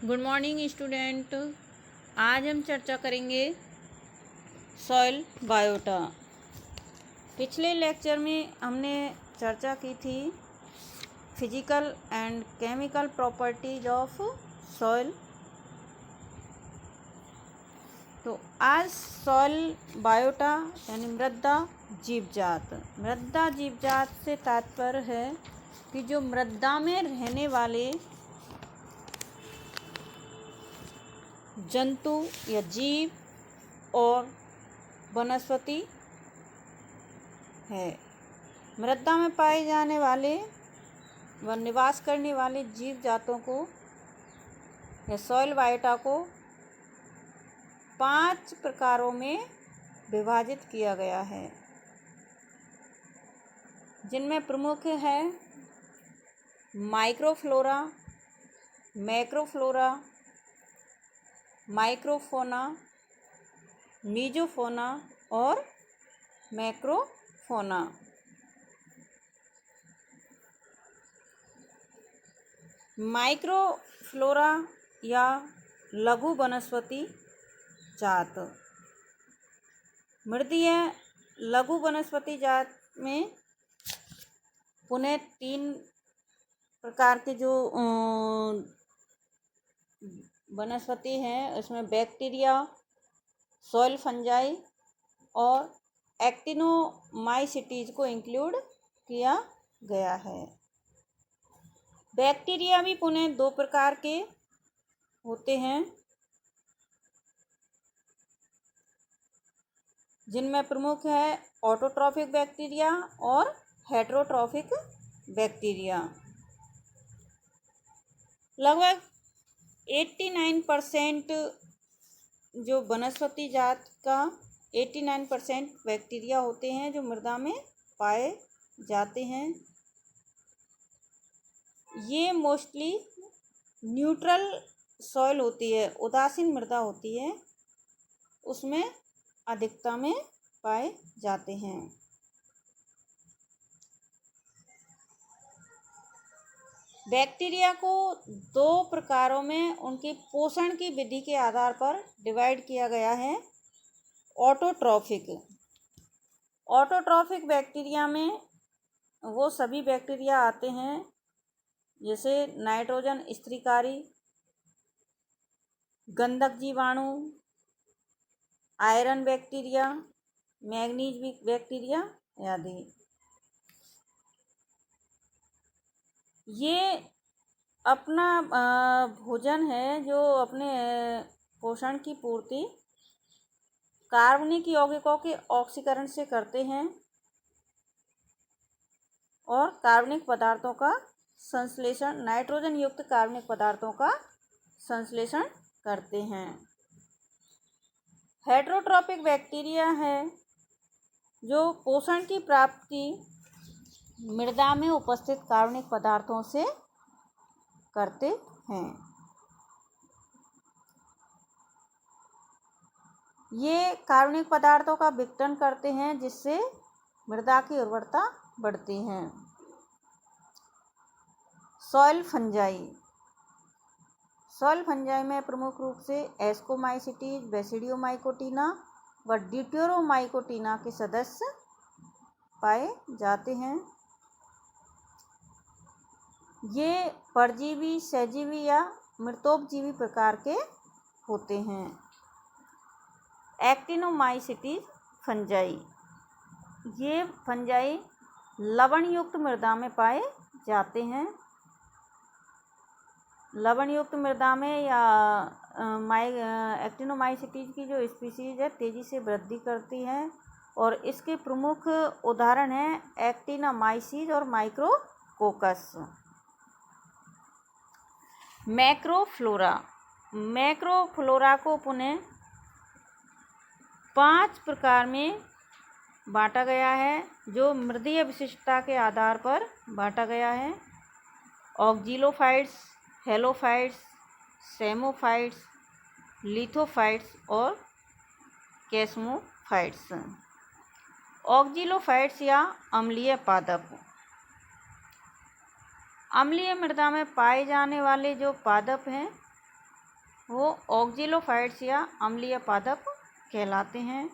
Good morning student. आज हम चर्चा करेंगे सॉइल बायोटा। पिछले लेक्चर में हमने चर्चा की थी physical and chemical properties of soil. तो आज सॉइल बायोटा यानी मृदा जीवजात। मृदा जीवजात से तात्पर्य है कि जो मृदा में रहने वाले जंतु या जीव और वनस्पति है। मृदा में पाए जाने वाले व निवास करने वाले जीव जातों को या सॉइल बायोटा को 5 प्रकारों में विभाजित किया गया है, जिनमें प्रमुख है माइक्रोफ्लोरा, मैक्रोफ्लोरा, माइक्रोफोना, मीजोफोना और मैक्रोफोना। माइक्रोफ्लोरा या लघु वनस्पति जात। मृदीय लघु वनस्पति जात में पुनः 3 प्रकार के जो वनस्पति हैं, उसमें बैक्टीरिया, सॉइल फंजाई और एक्टिनोमाइसीटीज को इंक्लूड किया गया है। बैक्टीरिया भी पुनः 2 प्रकार के होते हैं, जिनमें प्रमुख है ऑटोट्रॉफिक बैक्टीरिया और हेटेरोट्रॉफिक बैक्टीरिया। लगभग 89% जो वनस्पति जात का 89% बैक्टीरिया होते हैं जो मृदा में पाए जाते हैं। ये मोस्टली न्यूट्रल सॉइल होती है, उदासीन मृदा होती है, उसमें अधिकता में पाए जाते हैं। बैक्टीरिया को 2 प्रकारों में उनके पोषण की विधि के आधार पर डिवाइड किया गया है। ऑटोट्रॉफिक बैक्टीरिया में वो सभी बैक्टीरिया आते हैं जैसे नाइट्रोजन स्त्रीकारी, गंधक जीवाणु, आयरन बैक्टीरिया, मैग्नीज बैक्टीरिया आदि। ये अपना भोजन है जो अपने पोषण की पूर्ति कार्बनिक यौगिकों के ऑक्सीकरण से करते हैं और कार्बनिक पदार्थों का संश्लेषण, नाइट्रोजन युक्त कार्बनिक पदार्थों का संश्लेषण करते हैं। हेटेरोट्रॉफिक बैक्टीरिया है जो पोषण की प्राप्ति मृदा में उपस्थित कार्बनिक पदार्थों से करते हैं। ये कार्बनिक पदार्थों का विघटन करते हैं जिससे मृदा की उर्वरता बढ़ती है। सॉइल फंजाई में प्रमुख रूप से एस्कोमाइसीटीज, बेसिडियोमाइकोटिना व ड्यूटेरोमाइकोटिना के सदस्य पाए जाते हैं। ये परजीवी, सहजीवी या मृतोपजीवी प्रकार के होते हैं। एक्टिनोमाइसीटीज फंजाई, ये फंजाई लवण युक्त मृदा में पाए जाते हैं। लवण युक्त मृदा में या एक्टिनोमाइसीटीज की जो स्पीसीज है तेजी से वृद्धि करती है और इसके प्रमुख उदाहरण हैं एक्टिनोमाइसीज और माइक्रोकोकस। मैक्रोफ्लोरा को पुनः 5 प्रकार में बांटा गया है जो मृदीय विशिष्टता के आधार पर बांटा गया है। ऑक्जिलोफाइट्स, हेलोफाइट्स, सेमोफाइट्स, लिथोफाइट्स और कैस्मोफाइट्स। ऑक्जिलोफाइट्स या अम्लीय पादप। अम्लीय मृदा में पाए जाने वाले जो पादप हैं वो ऑक्जिलोफाइट्स या अम्लीय पादप कहलाते हैं।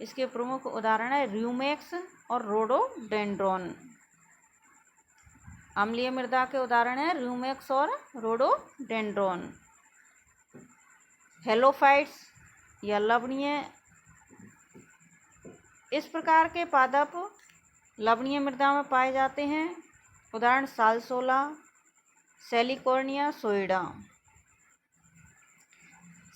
इसके प्रमुख उदाहरण है र्यूमेक्स और रोडोडेंड्रॉन। अम्लीय मृदा के उदाहरण है र्यूमेक्स और रोडोडेंड्रॉन। हेलोफाइट्स या लवणीय, इस प्रकार के पादप लवणीय मृदा में पाए जाते हैं। उदाहरण सालसोला, सेलिकॉर्निया सोइडा।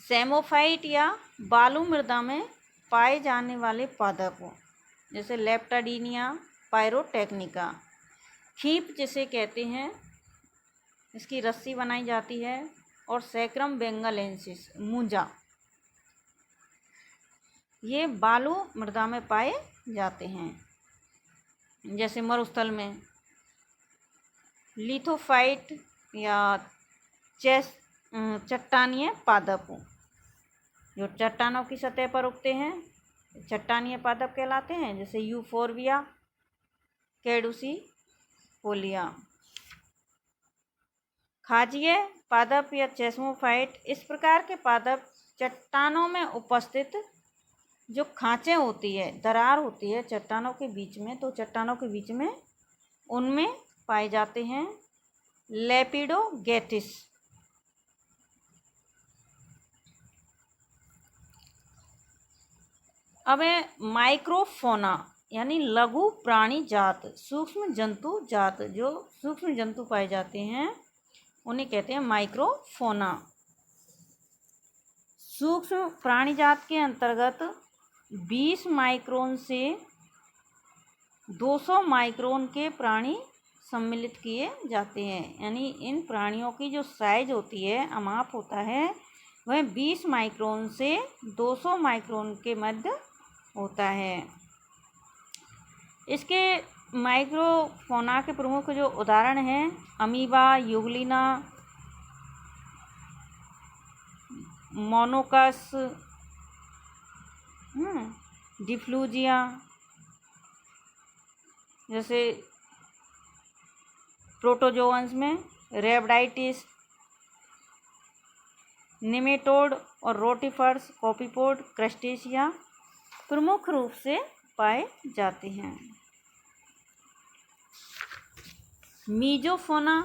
सेमोफाइट या बालू मृदा में पाए जाने वाले पादप जैसे लेप्टाडीनिया पायरोटेक्निका। खीप जिसे कहते हैं, इसकी रस्सी बनाई जाती है। और सैक्रम बेंगालेंसिस मूंजा, ये बालू मृदा में पाए जाते हैं। जैसे मरुस्थल में लिथोफाइट या चट्टानीय पादप जो चट्टानों की सतह पर उगते हैं, चट्टानीय पादप कहलाते हैं। जैसे यूफोर्बिया, कैडुसिफोलिया। खाजीय पादप या चेस्मोफाइट, इस प्रकार के पादप चट्टानों में उपस्थित जो खांचे होती है, दरार होती है चट्टानों के बीच में, तो चट्टानों के बीच में उनमें पाए जाते हैं। लेपिडोगैटिस। अब है माइक्रोफोना यानी लघु प्राणी जात, सूक्ष्म जंतु जात। जो सूक्ष्म जंतु पाए जाते हैं उन्हें कहते हैं माइक्रोफोना। सूक्ष्म प्राणी जात के अंतर्गत 20 माइक्रोन से 200 माइक्रोन के प्राणी सम्मिलित किए जाते हैं। यानी इन प्राणियों की जो साइज होती है, अमाप होता है, वह 20 माइक्रोन से 200 माइक्रोन के मध्य होता है। इसके माइक्रोफोना के प्रमुख जो उदाहरण हैं अमीबा, यूग्लिना, मोनोकस, डिफ्लूजिया। जैसे प्रोटोजोअन्स में रेबडाइटिस, निमेटोड और रोटिफर्स, कॉपीपोड, क्रस्टेशिया प्रमुख रूप से पाए जाते हैं। मीजोफोना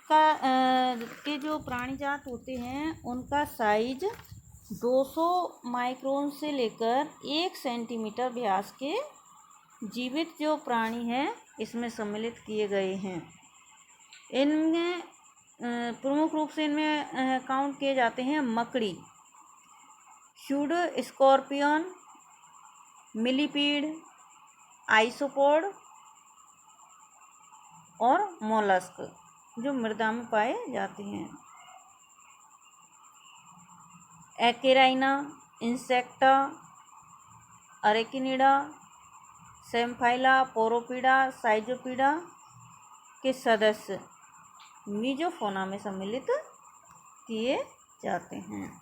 का के जो प्राणी जात होते हैं उनका साइज 200 माइक्रोन से लेकर 1 सेंटीमीटर व्यास के जीवित जो प्राणी हैं इसमें सम्मिलित किए गए हैं। इनमें प्रमुख रूप से इनमें काउंट किए जाते हैं मकड़ी, स्यूडो स्कॉर्पियन, मिलीपीड, आइसोपोड और मोलस्क जो मृदा में पाए जाते हैं। एक्रेनिना, इंसेक्टा, अरेकिनिडा, सेम्फाइला, पोरोपीडा, साइजोपीडा के सदस्य मीजोफोना में सम्मिलित किए जाते हैं।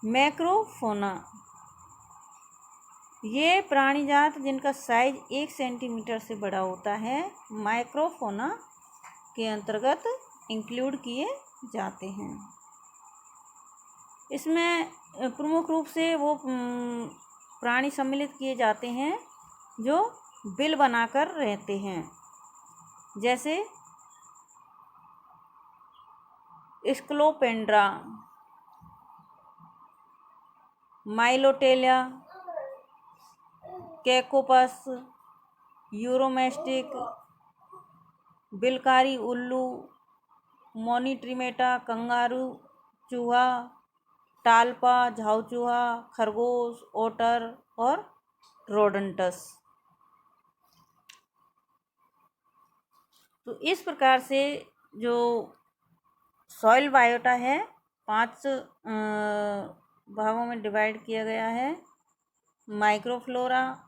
मैक्रोफोना, ये प्राणी जात जिनका साइज 1 सेंटीमीटर से बड़ा होता है माइक्रोफोना के अंतर्गत इंक्लूड किए जाते हैं। इसमें प्रमुख रूप से वो प्राणी सम्मिलित किए जाते हैं जो बिल बनाकर रहते हैं। जैसे स्क्लोपेंड्रा, माइलोटेलिया, कैकोपस, यूरोमेस्टिक, बिलकारी उल्लू, मोनीट्रिमेटा, कंगारू चूहा, टालपा, झाऊ चूहा, खरगोश, ओटर और रोडेंटस। तो इस प्रकार से जो सॉइल बायोटा है 5 भागों में डिवाइड किया गया है। Microflora,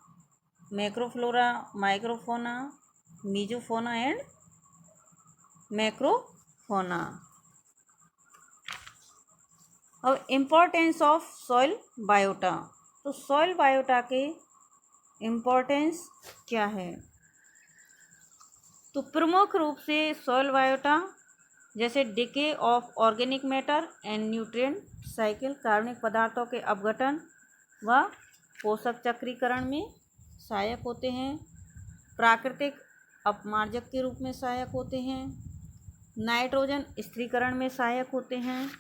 macroflora, microfauna, mesofauna and macrofauna. अब इम्पोर्टेंस ऑफ सॉइल बायोटा। तो सॉइल बायोटा के इम्पोर्टेंस क्या है? तो प्रमुख रूप से सॉइल बायोटा जैसे decay of organic matter and nutrient cycle, कार्बनिक पदार्थों के अपघटन व पोषक चक्रीकरण में सहायक होते हैं। प्राकृतिक अपमार्जक के रूप में सहायक होते हैं। नाइट्रोजन स्थिरीकरण में सहायक होते हैं।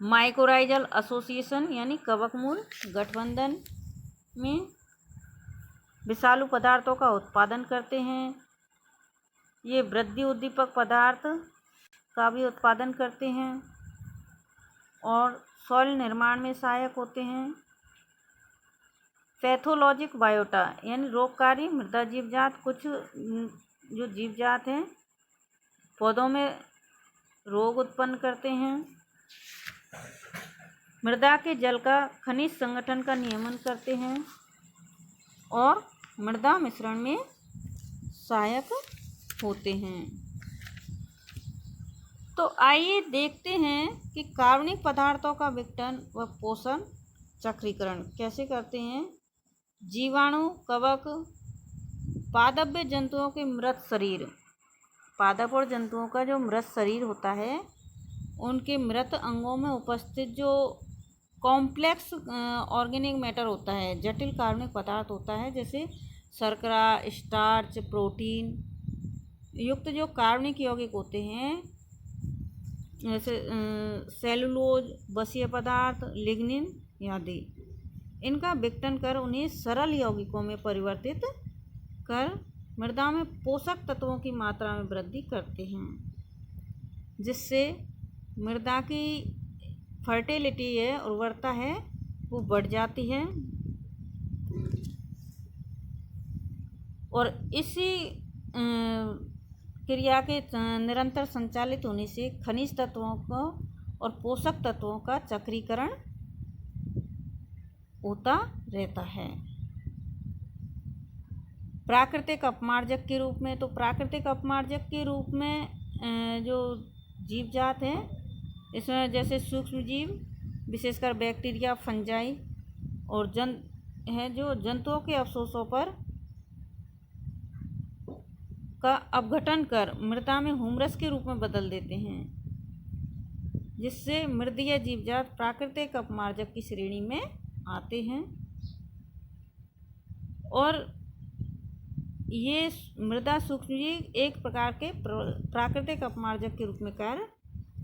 माइकोराइजल एसोसिएशन यानी कवकमूल गठबंधन में विषालु पदार्थों का उत्पादन करते हैं। ये वृद्धि उद्दीपक पदार्थ का भी उत्पादन करते हैं और सॉइल निर्माण में सहायक होते हैं। पैथोलॉजिक बायोटा यानी रोगकारी मृदा जीवजात, कुछ जो जीवजात हैं पौधों में रोग उत्पन्न करते हैं। मृदा के जल का खनिज संगठन का नियमन करते हैं और मृदा मिश्रण में सहायक होते हैं। तो आइए देखते हैं कि कार्बनिक पदार्थों का विघटन व पोषण चक्रीकरण कैसे करते हैं। जीवाणु, कवक, पादप जंतुओं के मृत शरीर, पादप और जंतुओं का जो मृत शरीर होता है उनके मृत अंगों में उपस्थित जो कॉम्प्लेक्स ऑर्गेनिक मैटर होता है, जटिल कार्बनिक पदार्थ होता है, जैसे शर्करा, स्टार्च, प्रोटीन युक्त जो कार्बनिक यौगिक होते हैं, जैसे सेलुलोज, बसीय पदार्थ, लिग्निन आदि, इनका विघटन कर उन्हें सरल यौगिकों में परिवर्तित कर मृदा में पोषक तत्वों की मात्रा में वृद्धि करते हैं, जिससे मृदा की फर्टिलिटी है, उर्वरता है, वो बढ़ जाती है। और इसी क्रिया के निरंतर संचालित होने से खनिज तत्वों को और पोषक तत्वों का चक्रीकरण होता रहता है। प्राकृतिक अपमार्जक के रूप में, तो प्राकृतिक अपमार्जक के रूप में जो जीवजात हैं इसमें जैसे सूक्ष्म जीव, विशेषकर बैक्टीरिया, फंजाई और जो जंतुओं के अवशेषों पर का अपघटन कर मृदा में ह्यूमरस के रूप में बदल देते हैं, जिससे मृदीय जीवजात प्राकृतिक अपमार्जक की श्रेणी में आते हैं। और ये मृदा सूक्ष्मजीव एक प्रकार के प्राकृतिक अपमार्जक के रूप में कार्य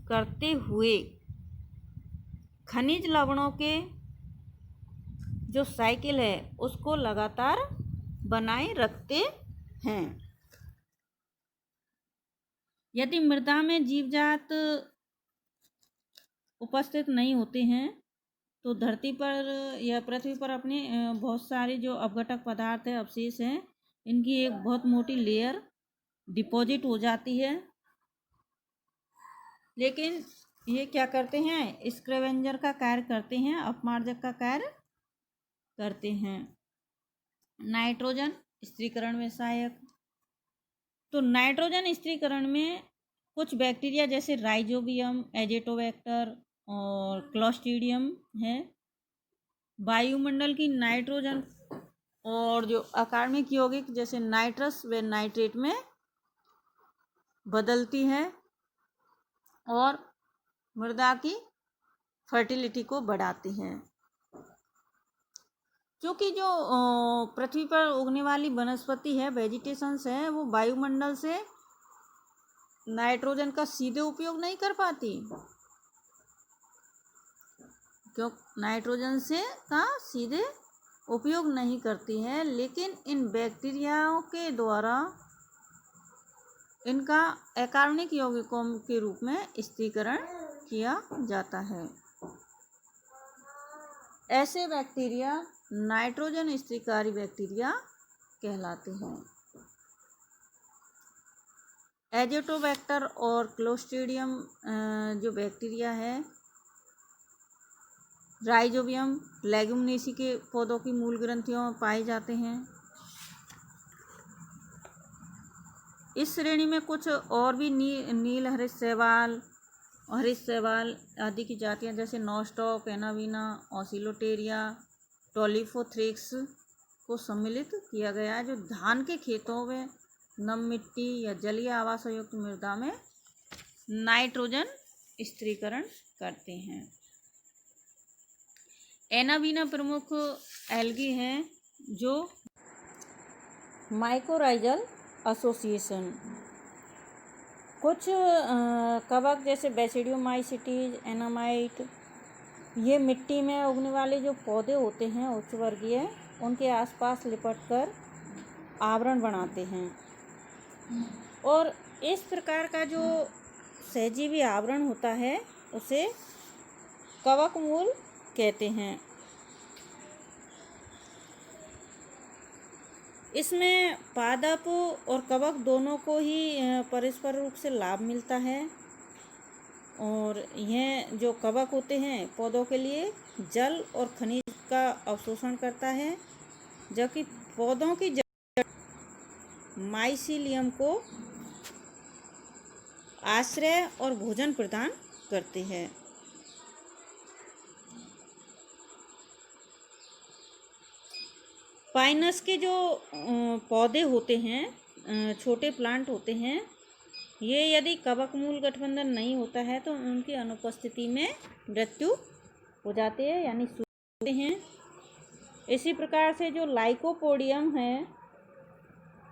करते हुए खनिज लवणों के जो साइकिल है उसको लगातार बनाए रखते हैं। यदि मृदा में जीवजात उपस्थित नहीं होते हैं तो धरती पर या पृथ्वी पर अपने बहुत सारे जो अपघटक पदार्थ है, अवशेष हैं, इनकी एक बहुत मोटी लेयर डिपॉजिट हो जाती है। लेकिन ये क्या करते हैं, स्क्रैवेंजर का कार्य करते हैं, अपमार्जक का कार्य करते हैं। नाइट्रोजन स्थिरीकरण में सहायक, तो नाइट्रोजन स्थिरीकरण में कुछ बैक्टीरिया जैसे राइजोबियम, एजेटोबैक्टर और क्लोस्ट्रीडियम है। वायुमंडल की नाइट्रोजन और जो अकार्बनिक यौगिक जैसे नाइट्रस व नाइट्रेट में बदलती है और मृदा की फर्टिलिटी को बढ़ाती हैं। क्योंकि जो पृथ्वी पर उगने वाली वनस्पति है, वेजिटेशंस है, वो वायुमंडल से नाइट्रोजन का सीधे उपयोग नहीं कर पाती, क्यों नाइट्रोजन से का सीधे उपयोग नहीं करती है, लेकिन इन बैक्टीरियाओं के द्वारा इनका अकार्बनिक यौगिकों के रूप में स्थिरीकरण किया जाता है। ऐसे बैक्टीरिया नाइट्रोजन स्थिरीकारी बैक्टीरिया कहलाते हैं। एजेटोबैक्टर और क्लोस्ट्रीडियम जो बैक्टीरिया है, राइजोबियम, लेग्यूमिनेसी के पौधों की मूल ग्रंथियों में पाए जाते हैं। इस श्रेणी में कुछ और भी नील हरित शैवाल आदि की जातियां जैसे नॉस्टॉक, एनावीना, ऑसिलोटेरिया, टोलिफोथ्रिक्स को सम्मिलित किया गया है, जो धान के खेतों में नम मिट्टी या जलीय आवास युक्त मृदा में नाइट्रोजन स्थिरीकरण करते हैं। एनाबीना प्रमुख एल्गी हैं जो माइकोराइजल एसोसिएशन, कुछ कवक जैसे बेसिडियोमाइसीटीज, एनामाइट, ये मिट्टी में उगने वाले जो पौधे होते हैं उच्च वर्गीय, उनके आसपास लिपट कर आवरण बनाते हैं। और इस प्रकार का जो सहजीवी आवरण होता है उसे कवक मूल कहते हैं। इसमें पादप और कवक दोनों को ही परस्पर रूप से लाभ मिलता है। और यह जो कवक होते हैं पौधों के लिए जल और खनिज का अवशोषण करता है, जबकि पौधों की जड़ माइसीलियम को आश्रय और भोजन प्रदान करते हैं। पाइनस के जो पौधे होते हैं, छोटे प्लांट होते हैं, ये यदि कवक मूल गठबंधन नहीं होता है तो उनकी अनुपस्थिति में मृत्यु हो जाती है, यानी सूखते हैं। इसी प्रकार से जो लाइकोपोडियम है,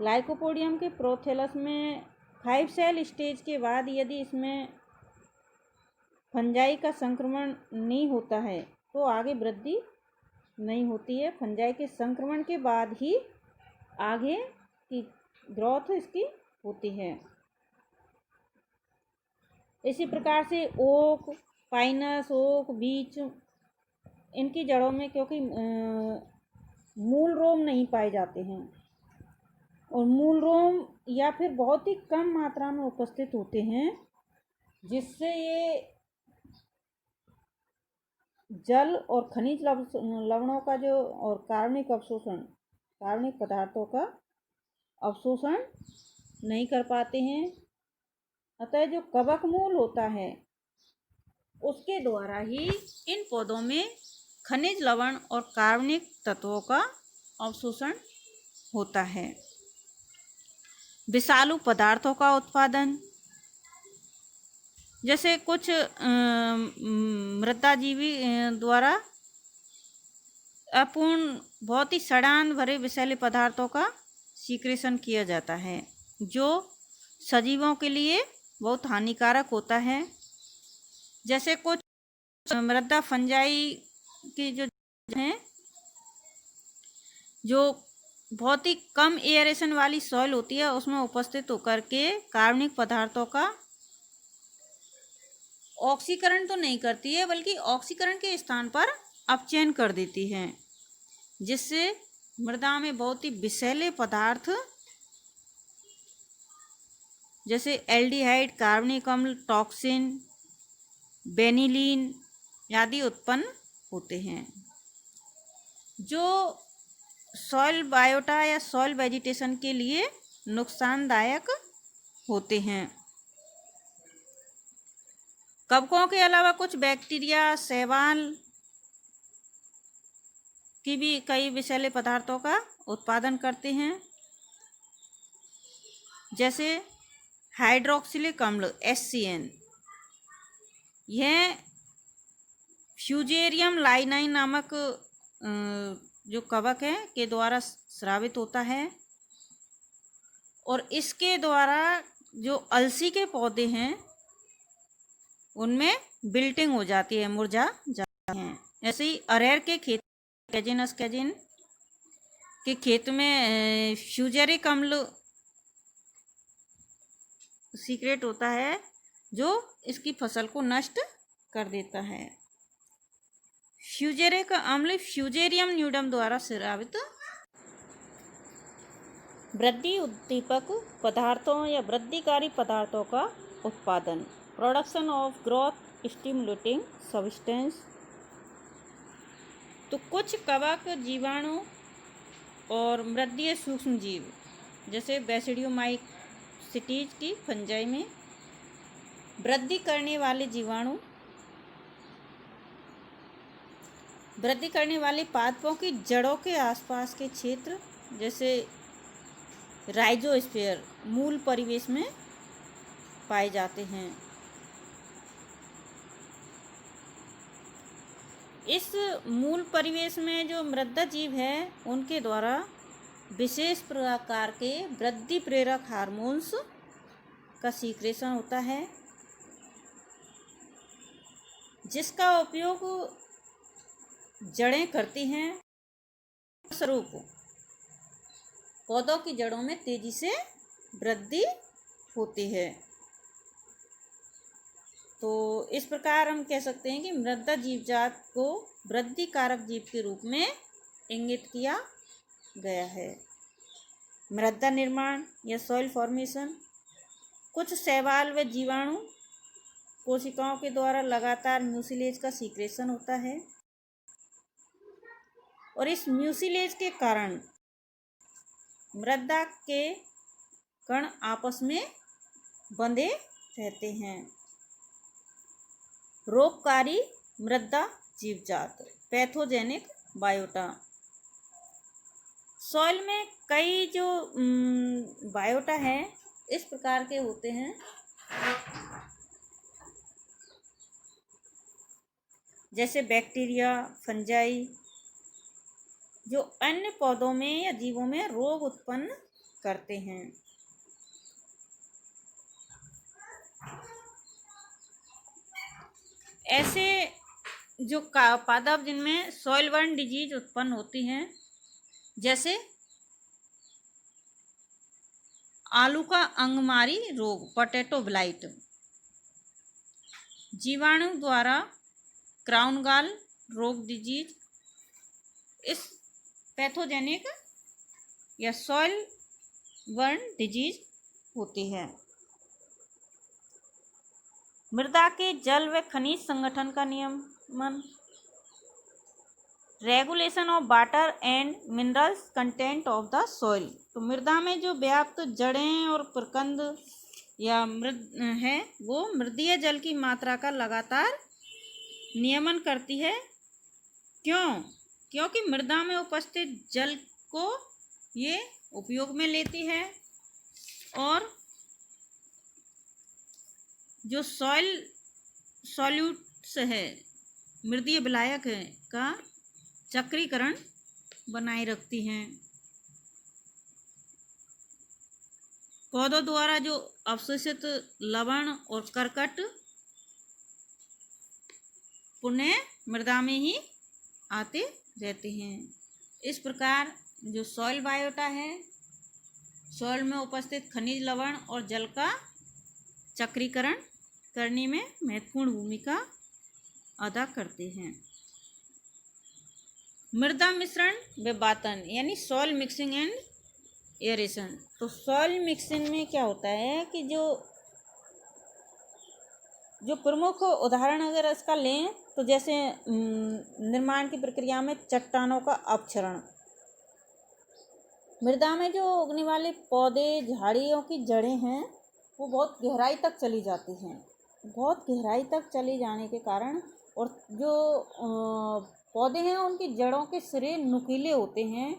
लाइकोपोडियम के प्रोथेलस में 5 सेल स्टेज के बाद यदि इसमें फंजाई का संक्रमण नहीं होता है तो आगे वृद्धि नहीं होती है। फंजाई के संक्रमण के बाद ही आगे की ग्रोथ इसकी होती है। इसी प्रकार से ओक, पाइनस, ओक, बीच, इनकी जड़ों में क्योंकि मूल रोम नहीं पाए जाते हैं और मूल रोम या फिर बहुत ही कम मात्रा में उपस्थित होते हैं, जिससे ये जल और खनिज लवणों का जो और कार्बनिक अवशोषण, कार्बनिक पदार्थों का अवशोषण नहीं कर पाते हैं। अतः जो कवक मूल होता है उसके द्वारा ही इन पौधों में खनिज लवण और कार्बनिक तत्वों का अवशोषण होता है। विषालु पदार्थों का उत्पादन, जैसे कुछ मृदाजीवी द्वारा अपूर्ण बहुत ही सड़ान भरे विषैले पदार्थों का सीक्रेशन किया जाता है, जो सजीवों के लिए बहुत हानिकारक होता है। जैसे कुछ मृदा फंजाई की जो हैं, जो बहुत ही कम एयरेशन वाली सॉइल होती है उसमें उपस्थित होकर के कार्बनिक पदार्थों का ऑक्सीकरण तो नहीं करती है, बल्कि ऑक्सीकरण के स्थान पर अपचयन कर देती है, जिससे मृदा में बहुत ही विषैले पदार्थ जैसे एल्डिहाइड, कार्बनिक अम्ल, टॉक्सिन, बेनिलीन आदि उत्पन्न होते हैं, जो सॉइल बायोटा या सॉइल वेजिटेशन के लिए नुकसानदायक होते हैं। कवकों के अलावा कुछ बैक्टीरिया, शैवाल की भी कई विषैले पदार्थों का उत्पादन करते हैं, जैसे हाइड्रोक्सिलिक अम्ल HCN। यह फ्यूजेरियम लाइनाइन नामक जो कवक है के द्वारा स्रावित होता है, और इसके द्वारा जो अलसी के पौधे हैं उनमें बिल्टिंग हो जाती है, मुरझा जाते हैं। ऐसे ही अरहर के खेत कैजिनस कैजिन के खेत में फ्यूजेरिक अम्ल सीक्रेट होता है, जो इसकी फसल को नष्ट कर देता है। फ्यूजेरिक अम्ल फ्यूजेरियम न्यूडम द्वारा स्रावित वृद्धि उद्दीपक पदार्थों या वृद्धिकारी पदार्थों का उत्पादन, production of growth stimulating substance. तो कुछ कवक, जीवाणु और मृदीय सूक्ष्म जीव जैसे बेसिडियोमाइसीटीज की फंजाई में वृद्धि करने वाले जीवाणु, वृद्धि करने वाले पादपों की जड़ों के आसपास के क्षेत्र जैसे राइजोस्फीयर मूल परिवेश में पाए जाते हैं। इस मूल परिवेश में जो मृदा जीव है उनके द्वारा विशेष प्रकार के वृद्धि प्रेरक हार्मोन्स का सीक्रेशन होता है, जिसका उपयोग जड़ें करती हैं। स्वरूप पौधों की जड़ों में तेजी से वृद्धि होती है। तो इस प्रकार हम कह सकते हैं कि मृदा जीवजात को वृद्धि कारक जीव के रूप में इंगित किया गया है। मृदा निर्माण या सॉइल फॉर्मेशन, कुछ शैवाल व जीवाणु कोशिकाओं के द्वारा लगातार म्यूसिलेज का सीक्रेशन होता है और इस म्यूसिलेज के कारण मृदा के कण आपस में बंधे रहते हैं। रोगकारी मृदा जीवजात, पैथोजेनिक बायोटा। सॉइल में कई जो बायोटा है इस प्रकार के होते हैं, जैसे बैक्टीरिया, फंजाई, जो अन्य पौधों में या जीवों में रोग उत्पन्न करते हैं। ऐसे जो पादप जिनमें सॉइल बर्न डिजीज उत्पन्न होती हैं, जैसे आलू का अंगमारी रोग, पोटैटो ब्लाइट, जीवाणु द्वारा क्राउन गॉल रोग डिजीज, इस पैथोजेनिक या सॉइल बर्न डिजीज होती है। मृदा के जल व खनिज संगठन का नियमन, regulation of water and minerals content of the soil. तो मृदा में जो व्याप्त जड़ें और प्रकंद या है वो मृदीय जल की मात्रा का लगातार नियमन करती है। क्योंकि मृदा में उपस्थित जल को ये उपयोग में लेती है और जो सॉइल सॉल्यूट्स है, मृदीय विलायक है, का चक्रीकरण बनाए रखती हैं। पौधों द्वारा जो अवशोषित लवण और कर्कट पुनः मृदा में ही आते रहते हैं। इस प्रकार जो सॉइल बायोटा है, सॉइल में उपस्थित खनिज, लवण और जल का चक्रीकरण करने में महत्वपूर्ण भूमिका अदा करते हैं। मृदा मिश्रण व बातन यानी सॉइल मिक्सिंग एंड एरेशन। तो सॉइल मिक्सिंग में क्या होता है कि जो प्रमुख उदाहरण अगर इसका लें तो जैसे निर्माण की प्रक्रिया में चट्टानों का अपक्षरण, मृदा में जो उगने वाले पौधे, झाड़ियों की जड़ें हैं वो बहुत गहराई तक चली जाती हैं। बहुत गहराई तक चले जाने के कारण और जो पौधे हैं उनकी जड़ों के सिरे नुकीले होते हैं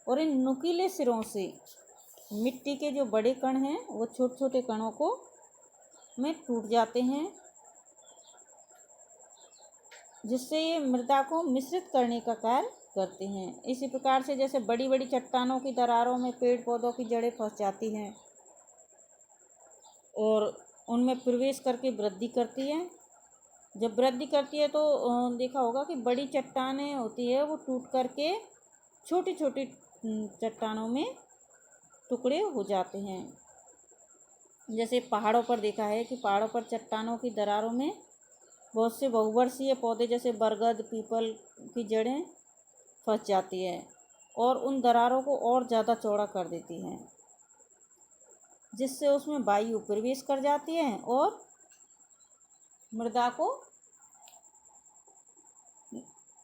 और इन नुकीले सिरों से मिट्टी के जो बड़े कण हैं वो छोटे छोटे कणों को में टूट जाते हैं, जिससे ये मृदा को मिश्रित करने का कार्य करते हैं। इसी प्रकार से जैसे बड़ी बड़ी चट्टानों की दरारों में पेड़ पौधों की जड़ें फंस जाती हैं और उनमें प्रवेश करके वृद्धि करती है। जब वृद्धि करती है तो देखा होगा कि बड़ी चट्टानें होती है वो टूट करके छोटी छोटी चट्टानों में टुकड़े हो जाते हैं। जैसे पहाड़ों पर देखा है कि पहाड़ों पर चट्टानों की दरारों में बहुत से बहुवर्षीय पौधे जैसे बरगद, पीपल की जड़ें फंस जाती है और उन दरारों को और ज़्यादा चौड़ा कर देती हैं, जिससे उसमें वायु प्रवेश कर जाती है और मृदा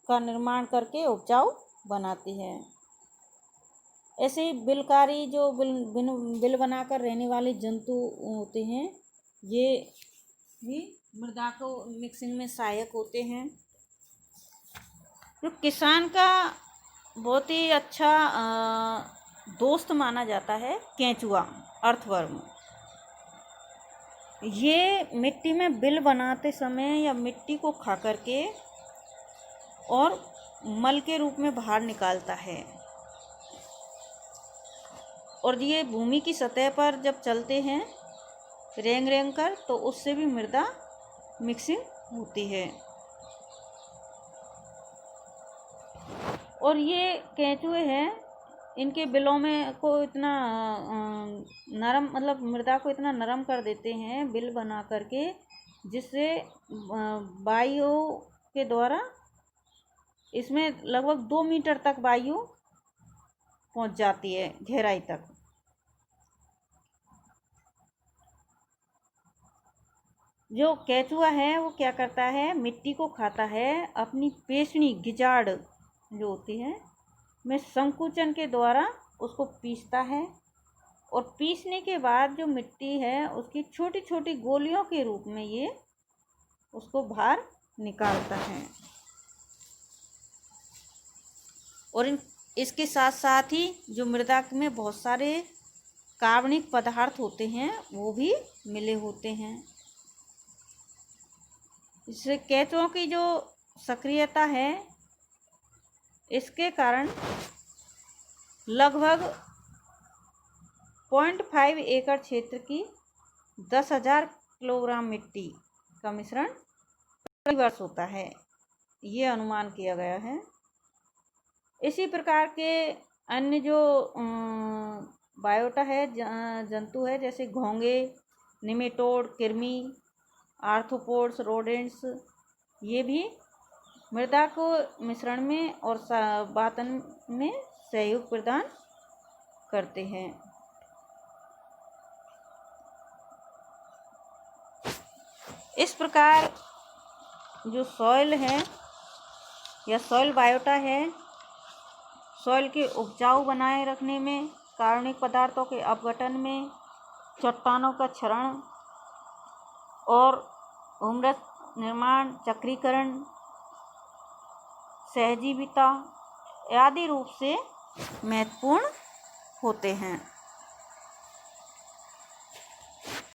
का निर्माण करके उपजाऊ बनाती है। ऐसे ही बिलकारी जो बिल बनाकर रहने वाले जंतु होते हैं, ये भी मृदा को मिक्सिंग में सहायक होते हैं। तो किसान का बहुत ही अच्छा दोस्त माना जाता है केंचुआ, अर्थवर्म। ये मिट्टी में बिल बनाते समय या मिट्टी को खा करके और मल के रूप में बाहर निकालता है, और ये भूमि की सतह पर जब चलते हैं रेंग रेंग कर, तो उससे भी मृदा मिक्सिंग होती है। और ये केंचुए हैं, इनके बिलों में को इतना नरम, मतलब मृदा को इतना नरम कर देते हैं बिल बना करके, जिससे वायु के द्वारा इसमें लगभग 2 मीटर तक वायु पहुंच जाती है, गहराई तक। जो केंचुआ है वो क्या करता है, मिट्टी को खाता है, अपनी पेशनी गिजाड़ जो होती है में संकुचन के द्वारा उसको पीसता है, और पीसने के बाद जो मिट्टी है उसकी छोटी छोटी गोलियों के रूप में ये उसको बाहर निकालता है। और इसके साथ साथ ही जो मृदा में बहुत सारे कार्बनिक पदार्थ होते हैं वो भी मिले होते हैं। इससे केंचुओं की जो सक्रियता है, इसके कारण लगभग 0.5 एकड़ क्षेत्र की 10,000 किलोग्राम मिट्टी का मिश्रण प्रति वर्ष होता है, ये अनुमान किया गया है। इसी प्रकार के अन्य जो बायोटा है, जंतु है, जैसे घोंगे, निमेटोड, कृमि, आर्थ्रोपोड्स, रोडेंट्स, ये भी मृदा को मिश्रण में और बातन में सहयोग प्रदान करते हैं। इस प्रकार जो सॉइल है या सॉइल बायोटा है, सॉइल के उपजाऊ बनाए रखने में, कार्बनिक पदार्थों के अपघटन में, चट्टानों का क्षरण और भूमरस निर्माण, चक्रीकरण, सहजीविता आदि रूप से महत्वपूर्ण होते हैं।